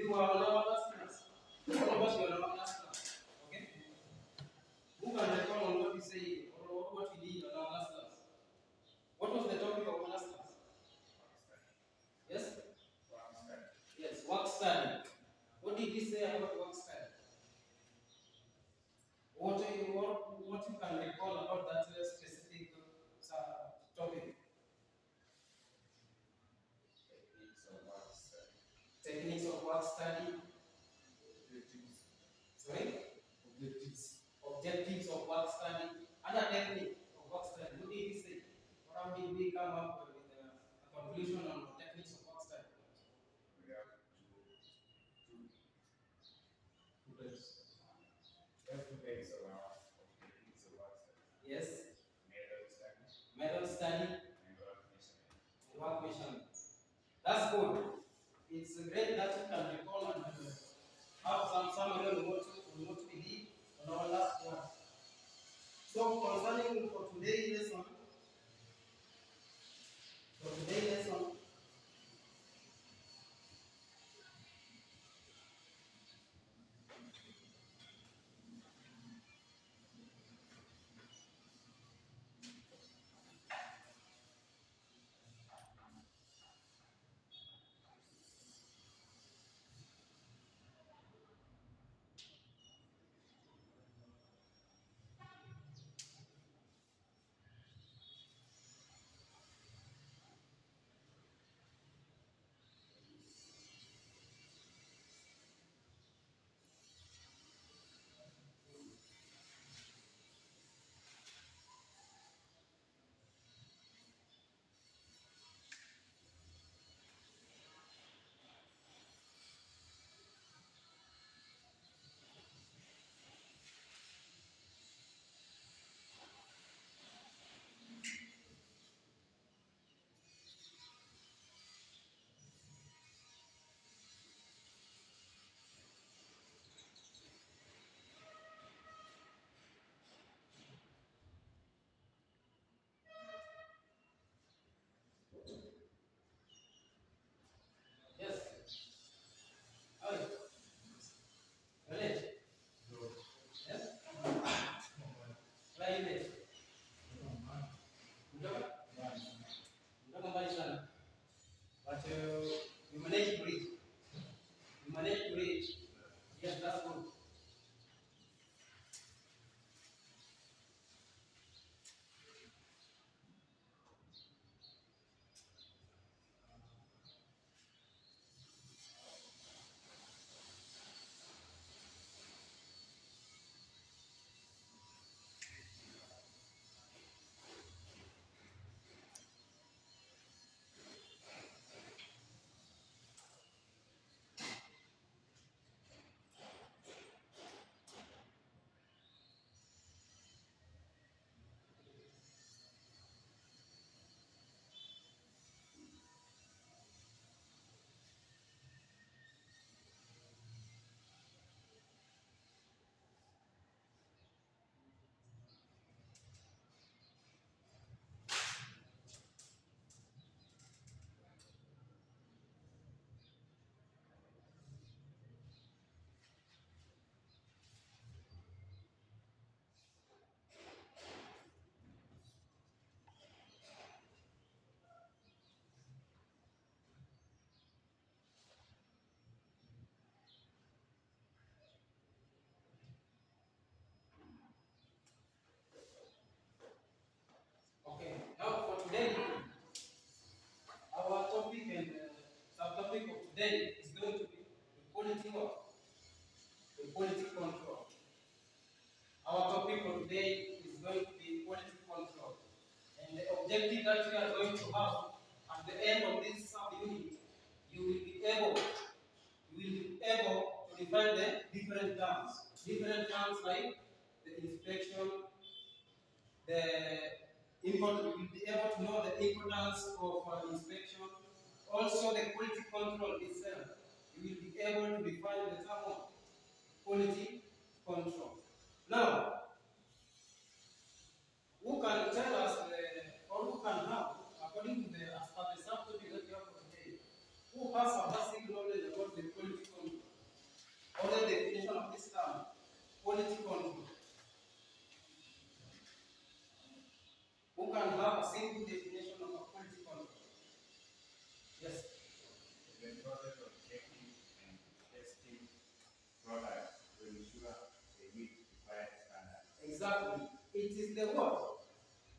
You are on our last class. All of us were on our last class. Okay? Who can recall on what we say or what we did on our last class? What was the topic of our last class? Yes? Yes, work study. What did he say about work study? What you can recall about that specific topic? Techniques of work study. Sorry? Objectives of work study. Other technique of work study. What did he say? Or how did we come up with a conclusion on techniques of work study? We have two days around techniques of work study. Yes. Method study. And work measurement. That's good. It's great that you can recall and have some summary on what we did on our last class. So concerning for today's lesson, yes. Oh, really? Yes. Where are you based? Kutoka? Kutoka mbali sana. But you manage to reach. You manage to reach. Yes, that's good. Okay. Now for today, our topic and subtopic of today is going to be the quality control. Our topic for today is going to be quality control. And the objective that we are going to have at the end of this sub-unit, you will be able to define the different terms. Different terms like the inspection, the import, you will be able to know the importance of inspection. Also the quality control itself. You will be able to define the term of quality control. Now, who can tell us or who can have, according to the as per the subtopic that we have for today, who has a basic knowledge about the quality control? Exactly. It is the what?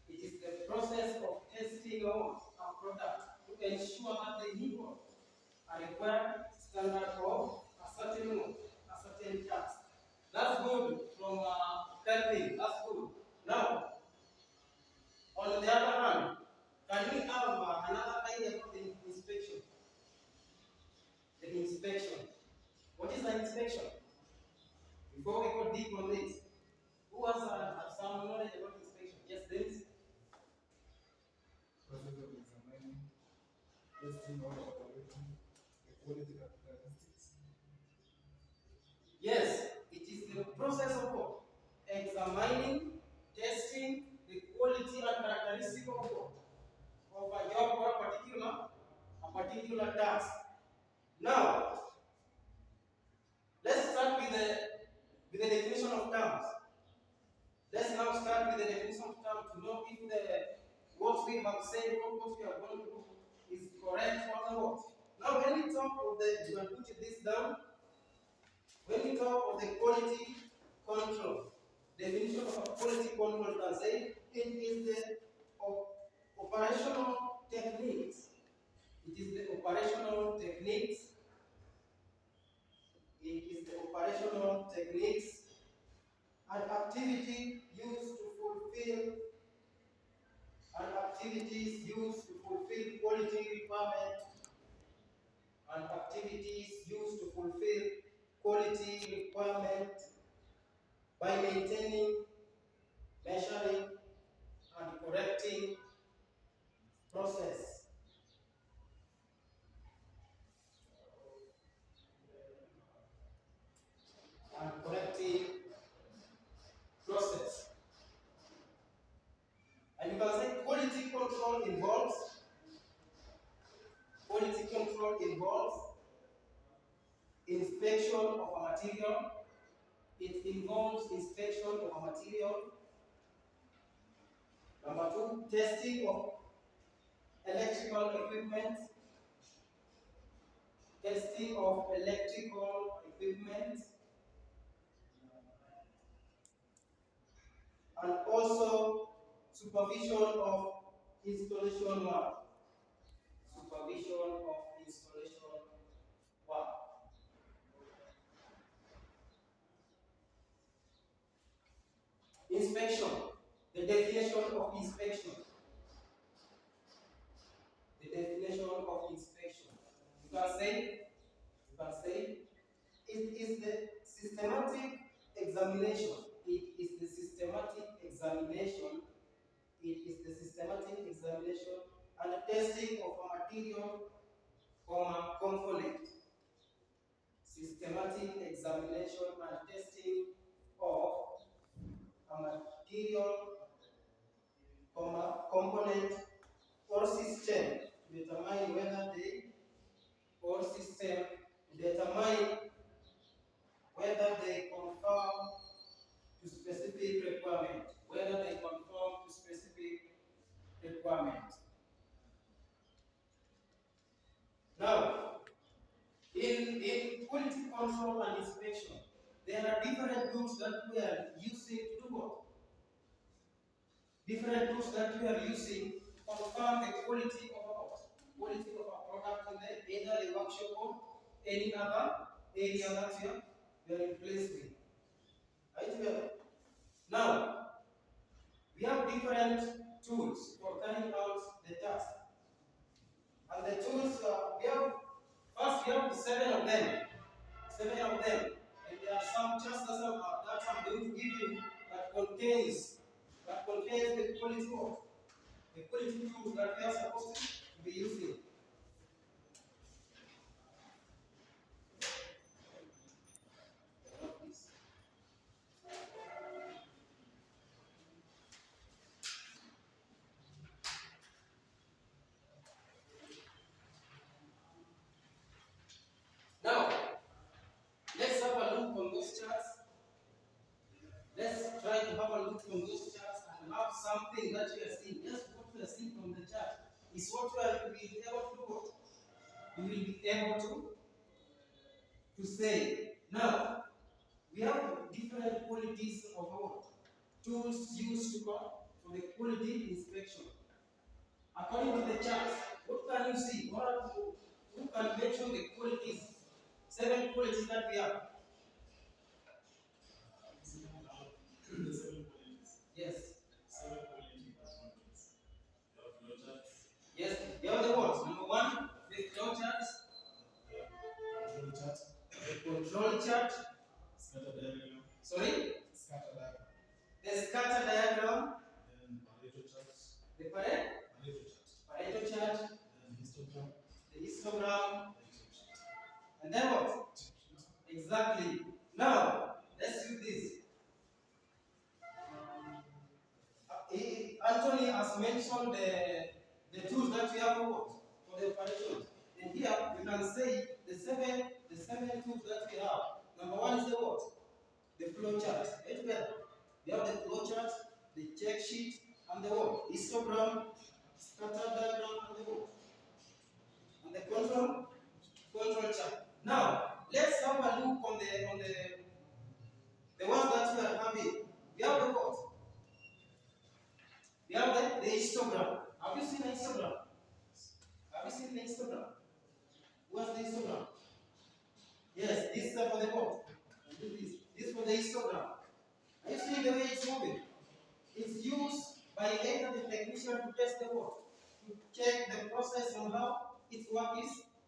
It is the process of testing a product to ensure that they meet what? A required standard of a certain task. That's good from Kelvin. That's good. Now, on the other hand, can we have another idea of the inspection? The inspection. What is the inspection? Before we go deep on this, who has some knowledge about inspection? Yes, Dennis? Process of examining, testing, or evaluating the quality characteristics. Yes, it is the process of what? Examining, testing the quality and characteristic of what? Of a job or a particular task. Now, let's start with the definition of terms. Let's now start with the definition of terms to know if what we have said or what we are going to do is correct or not. Now, when we talk of you can put this down. When we talk of the quality control, definition of a quality control can say it is the operational techniques. It is the operational techniques. It is the operational techniques and activity used to fulfill quality requirements and activities used to fulfill quality requirements by maintaining, measuring, and correcting process. And correcting process. And you can say quality control involves inspection of a material. It involves inspection of a material. Number two, testing of electrical equipment. Testing of electrical equipment. And also supervision of installation work. Supervision of installation work. Inspection. The definition of inspection. The definition of inspection. You can say it is the systematic examination. It is the systematic examination. It is the systematic examination and testing of a material or a component. Systematic examination and testing of a material, component, or system to determine whether they conform to specific requirement. Now, in quality control and inspection, there are different tools that we are using to do what? Different tools that we are using to confirm the quality of a product in either the workshop or any other area that we are in place with. Are you together? Now, we have different tools for carrying out the task. And the tools, we have 7 of them. And there are some tests that I'm going to give you that contains the quality tools that we are supposed to be using. Now, let's have a look on those charts. Let's try to have a look on those charts and have something that you are seeing. Just what you are seeing from the chart is what you will be able to do. You will be able to say. Now, we have different qualities of what? tools used to come for the quality inspection. According to the chart, what can you see? Who can mention the qualities? 7 qualities that we have. Yes. Yes, the other ones. Number 1, the flow chart. The control chart. Sorry? The scatter diagram. The Pareto chart. The histogram. And then what? Exactly. Now, let's use this. Anthony has mentioned the tools that we have for the operation. And here we can say the seven tools that we have. Number 1 is the what? The flow chart. We have the flow chart, the check sheet, and the what? Histogram, scatter diagram, and the what? And the control chart. Now let's have a look on the ones that we are having. We have the what? We have the histogram. Have you seen the histogram? Have you seen the histogram? What's the histogram? Yes, this is for the what? This is for the histogram. Are you seeing the way it's moving? It's used by either the technician to test the work, to check the process on how its work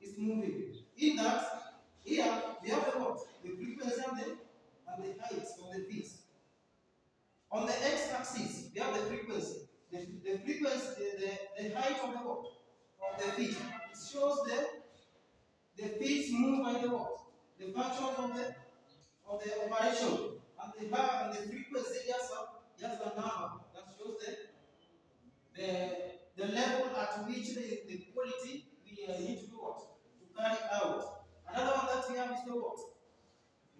is moving. In that, here we have the what? The frequency and the height of the piece. On the x-axis, we have the frequency. The frequency, the height of the what? Of the feet. It shows the feet move by the what? The function of the operation. And the bar and the frequency just a number that shows the level at which the quality we need to do what? To carry out. Another one that we have is the what?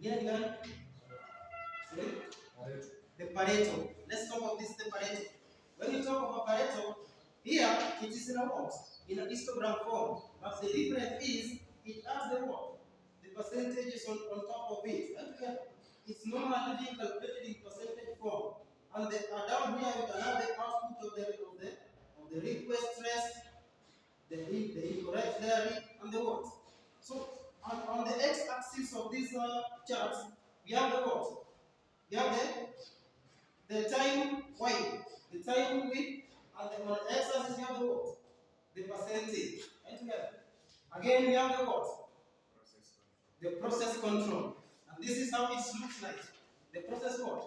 Again, sorry? The Pareto. Let's talk about this, the Pareto. When you talk about Pareto, here it is in a what? In a histogram form. But the difference is it has the what? The percentages on top of it. And it's normally being calculated in percentage form. And down here you can have the output of the request stress, the incorrect layering, and the what? So on the x-axis of these charts, we have the what? We have the time y, the time width, and on the x-axis we have the what? The percentage. And together. Again we have the what? The process control. And this is how it looks like. The process what?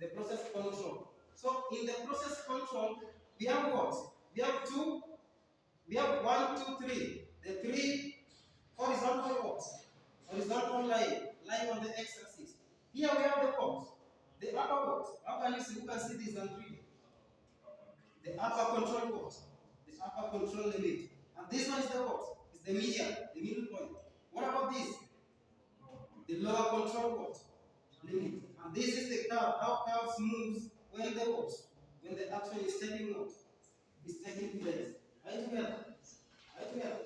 The process control. So in the process control, we have what? We have 1, 2, 3. The 3 horizontal what? Horizontal line on the x-axis. Here we have the what? The upper what? How can you see? Who can see this and read? The upper control what? The upper control limit. And this one is the what? It's the median, the middle point. What about this? The lower control what? Limit. And this is the curve. How curves moves when the what? When the action is taking what? Is taking place. Are you together? Are you together?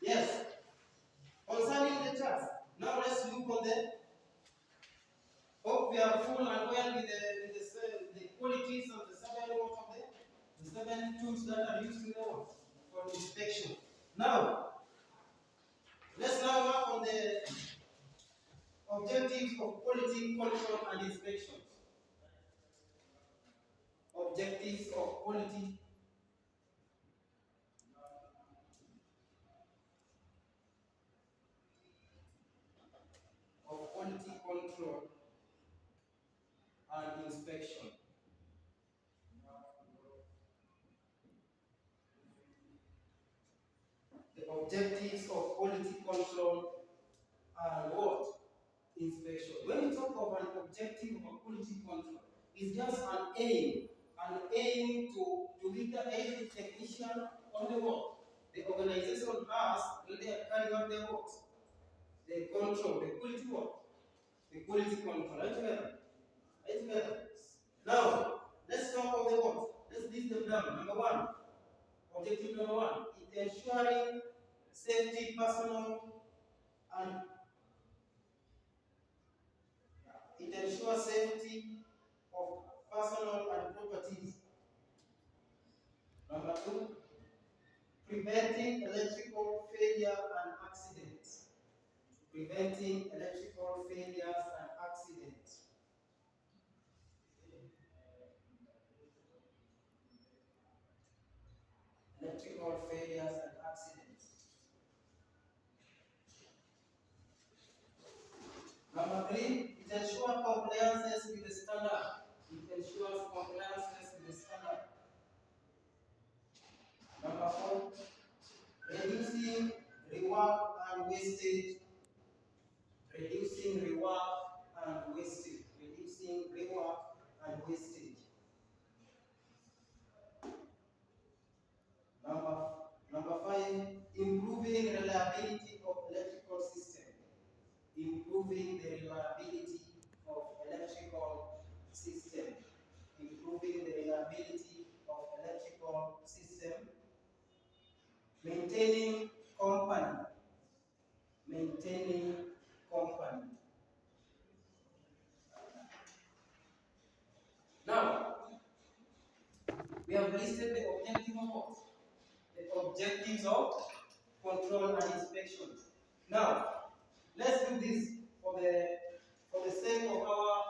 Yes. Concerning the chart. Now let's look on the. Hope we are full and well with the qualities of the 7 tools that are used in the work for inspection. Now, let's now work on the objectives of quality control and inspection. Objectives of quality control and inspection. The objectives of quality control are what? Inspection. When you talk of an objective of quality control, it's just an aim to either aid the technician on the work. The organization has when they are carrying out their work. The control, the quality work, the quality control. Right together. Right together. Now, let's talk about the work. Let's list them down. Number 1. Objective number 1 is ensuring safety, personal, and it ensures safety of personal and properties. Number 2, preventing electrical failure and accidents. Preventing electrical failures and accidents. Electrical failures and accidents. Number 3, it ensures compliance with the standard. It ensures compliance with the standard. Number 4, reducing rework and wastage. Reducing rework and wastage. Reducing rework and wastage. Number 5, improving reliability of electrical system. Improving the reliability of electrical system. Improving the reliability of electrical system. Maintaining company. Maintaining company. Now, we have listed the objective of what? The objectives of control and inspection. Now, let's do this for the sake of our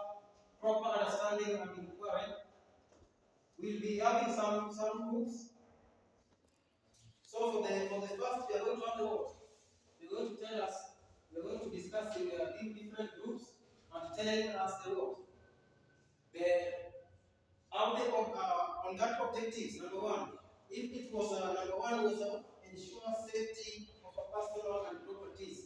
proper understanding and inquiry. We'll be having some groups. So for the first, we are going to have the what? We're going to tell us. We're going to discuss in different groups and tell us the what? On that objectives, number 1, if it was number 1 was ensure safety of a personal and properties,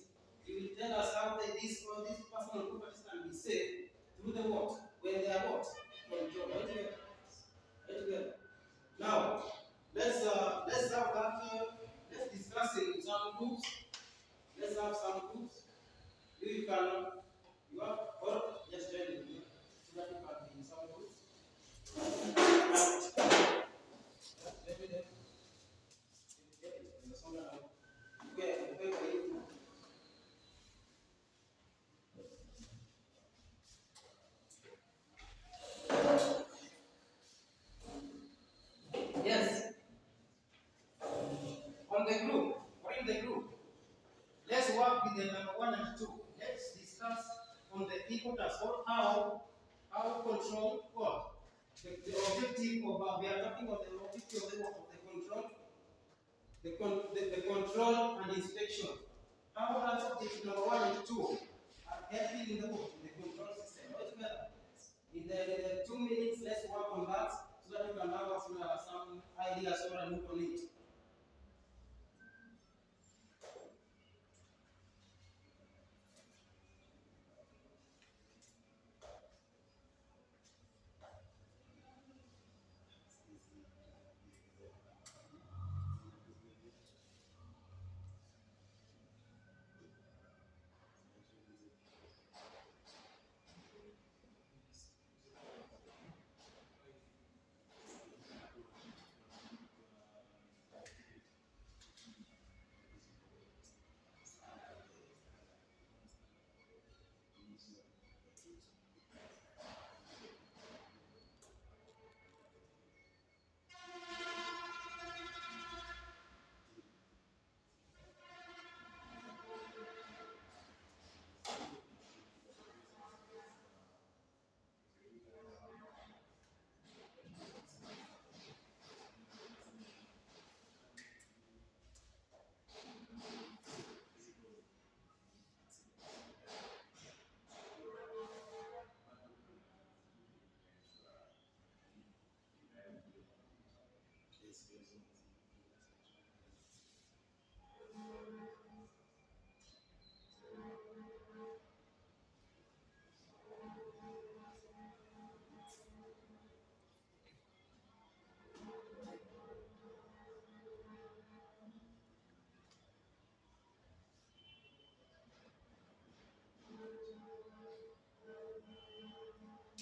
you will tell us how these personal properties can be saved through the what? When they are what? Control. Right together. Now, let's have that. Let's discuss in some groups. Let's have some groups. You have or just join me so that you can be in some groups. Yes. In the group, let's work with the number 1 and 2. Let's discuss on the importance or how control what? The objective of we are talking about the objective of the control and inspection. How does objective number 1 and 2 are helping in the control system? Right together. In the 2 minutes, let's work on that so that we can have some ideas or look on it.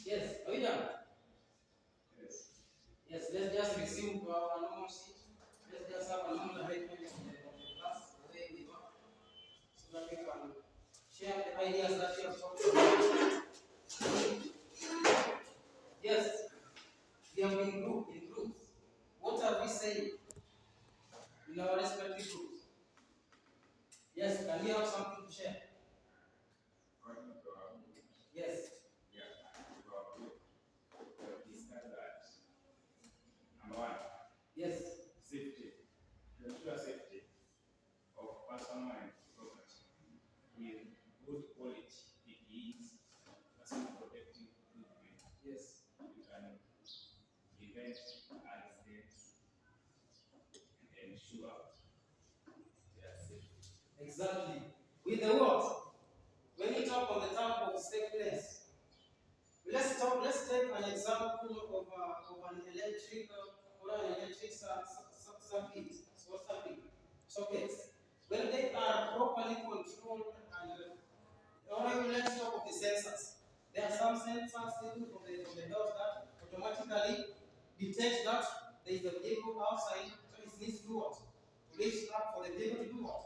Yes, are we done? Yes, let's just resume to our normal seat. Let's just have a normal arrangement of the class the way we were, so that we can share the ideas that you have talked about. Yes, good quality PPEs, personal protective equipment. Yes. You can prevent accidents and ensure their safety. Exactly. With the what? When you talk on the topic of safeness, let's take an example of an electric sockets. When they are properly controlled and let's talk of the sensors. There are some sensors even from the doors that automatically detect that there is a vehicle outside, so it needs to do what? To reach up for the vehicle to do what?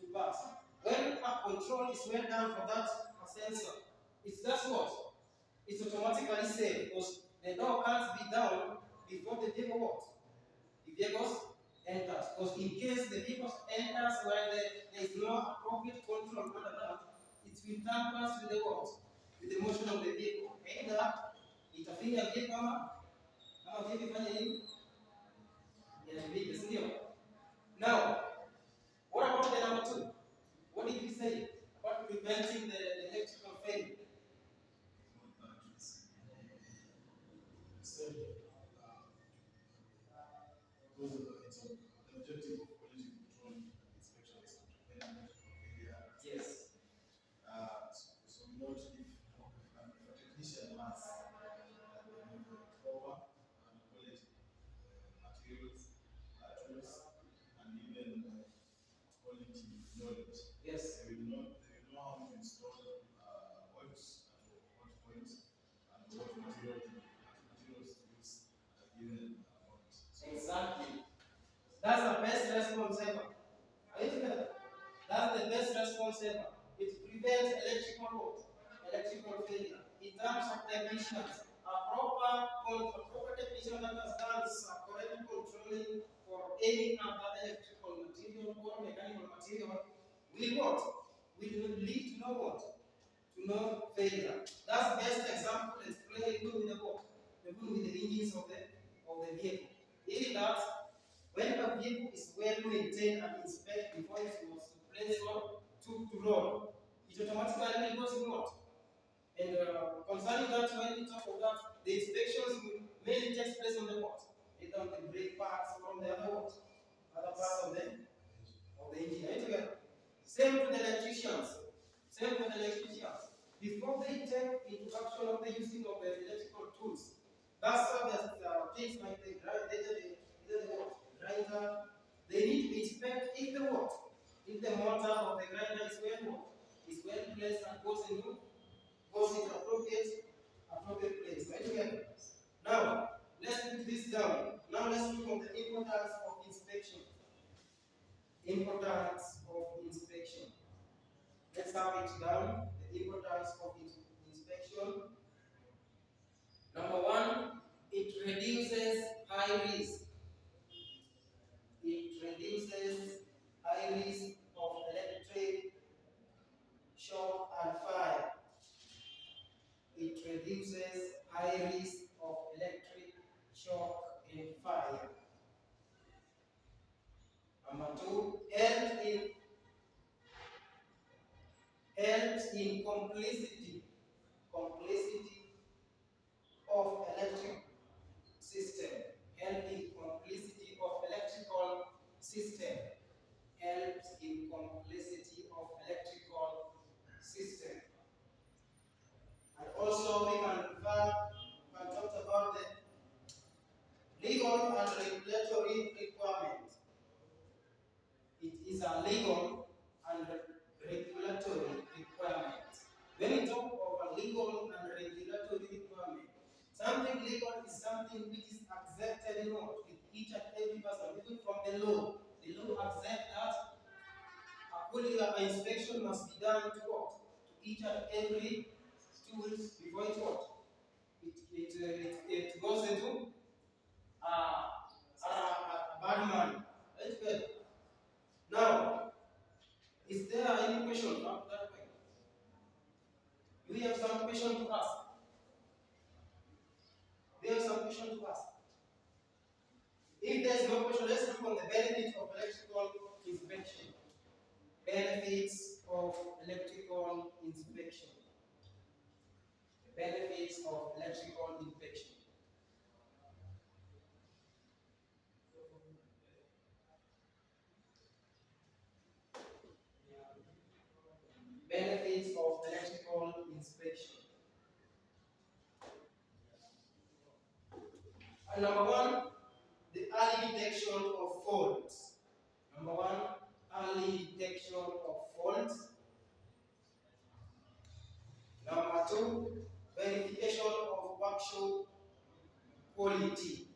To pass. When a control is well done for that sensor, it's just what? It's automatically safe because the door can't be down before the vehicle what? The vehicle enters. Because in case the vehicle enters while there is no appropriate control under that, it will tamper with the what? With the motion of the vehicle. Either itafinya vehicle ama vehicle ifanye nini? Inaharibika, si ndio? Now, what about the number two? What did we say about preventing the electrical failure? Yes. So not if a technician has proper and quality materials, tools, and even quality knowledge. Yes. They will know how to install what points and what materials to use at a given point. Exactly. That's the best response ever. Are you together? That's the best response ever. It prevents electrical failure. In terms of technicians, a proper technician that has done correct controlling for any other electrical material or mechanical material will what? Will lead to know what? To no failure. That's the best example explained even with the what? Even with the engines of the vehicle. Is that when a vehicle is well maintained and inspected before it was placed on to road, it automatically goes in what? And concerning that, when we talk about that, the inspections mainly takes place on the what? Either on the brake parts or on the other what? Other parts of the engine. Are you together? Same to the electricians. Same to the electricians. Before they take into action of the using of the electrical tools, that's why there's things like the grinder, they need to inspect if the what? If the motor of the grinder is well placed and goes into appropriate place. Right together. Now, let's put this down. Now let's look at the importance of inspection. Importance of inspection. Let's have it down. The importance of inspection. Number one, it reduces high risk. It reduces high risk of electric shock and fire. It reduces high risk of electric shock and fire. Number two, helps in complicity of electric system. Help in complicity of electrical system. Helps in complicity of electrical system. And also we can talk about the legal and regulatory requirements. It is a legal and regulatory requirement. When we talk of a legal and regulatory requirement, something legal is something which is accepted in what? With each and every person, even from the law. The law accepts that a quality inspection must be done to what? To each and every tools before it what? It goes into a bad man. Right? Good. Now, is there any question about that way? Do we have some question to ask? Do you have some question to ask? If there's no question, let's look on the benefits of electrical inspection. Benefits of electrical inspection. The benefits of electrical inspection. Benefits of electrical inspection. Number one, the early detection of faults. Number one, early detection of faults. Number two, verification of workshop quality.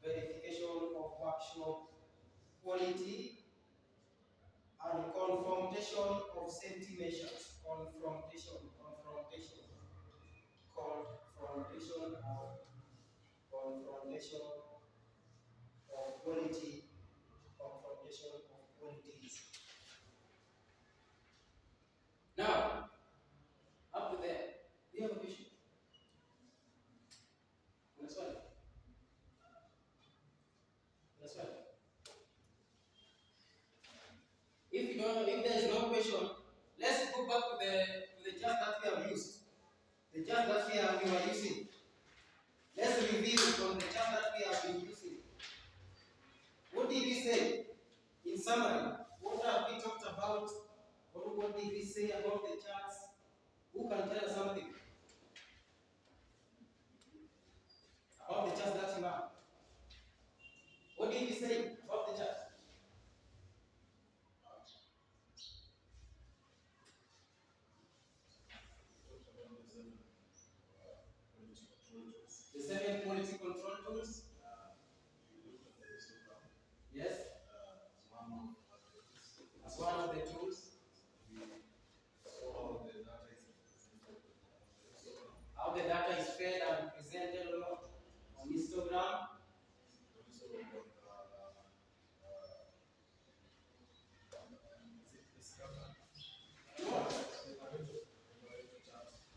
Verification of workshop quality and confrontation of safety measures. Confrontation of confrontation of quality. Confrontation of qualities. Now, up to there, do you have a question? That's right. That's right. If there is no question, let's go back to the chart that we have used. The chart that we are using. Let's review from the chart that we have been using. What did we say? In summary, what have we talked about? What did we say about the charts? Who can tell us something about the charts that you have? What did we say about the charts? The 7 quality control tools. Yes. As one of the tools. How the data is fed and presented on histogram.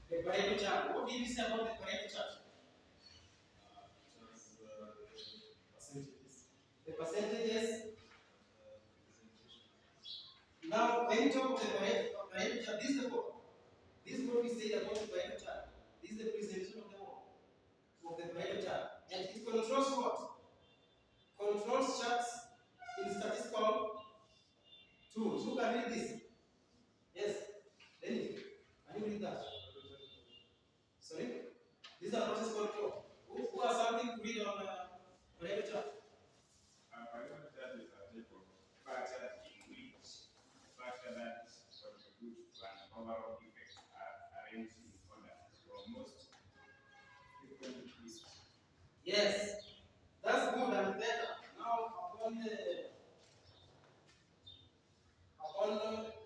The Pareto chart. What did you say about the Pareto chart? The percentages. Now, when you talk about the Pareto chart, this is the board. This is what we said about the Pareto chart. This is the presentation of the Pareto chart. And it controls what? Controls charts in statistical tools. Who can read this? Yes. Lenny, can you read that? Sorry? These are process control. Who has something to read on Pareto chart? Pareto chart is a type of pattern in which factors that contribute to an overall effect are arranged in order from most frequent to least. Yes, that's good and better. Now, upon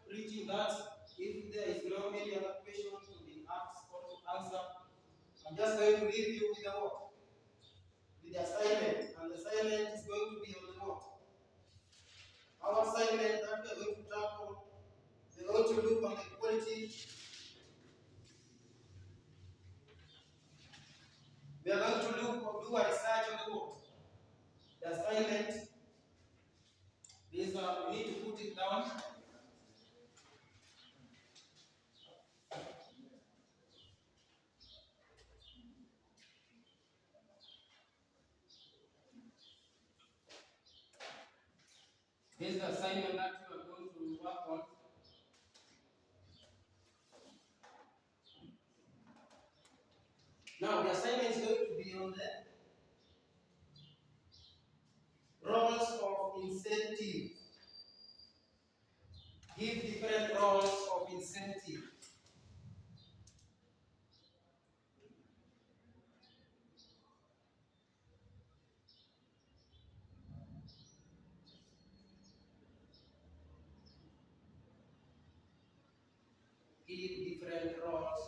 reaching that, if there is no any other question to be asked or to answer, I'm just going to leave you with the what? With the assignment, and the assignment is going to be on the what? Our assignment that we are going to tackle, we are going to look on the quality. We are going to look or do a research on the what? The assignment. These are, we need to put it down. This is the assignment that you are going to work on. Now, the assignment is going to be on the roles of incentive. Give different roles of incentive. Give different roles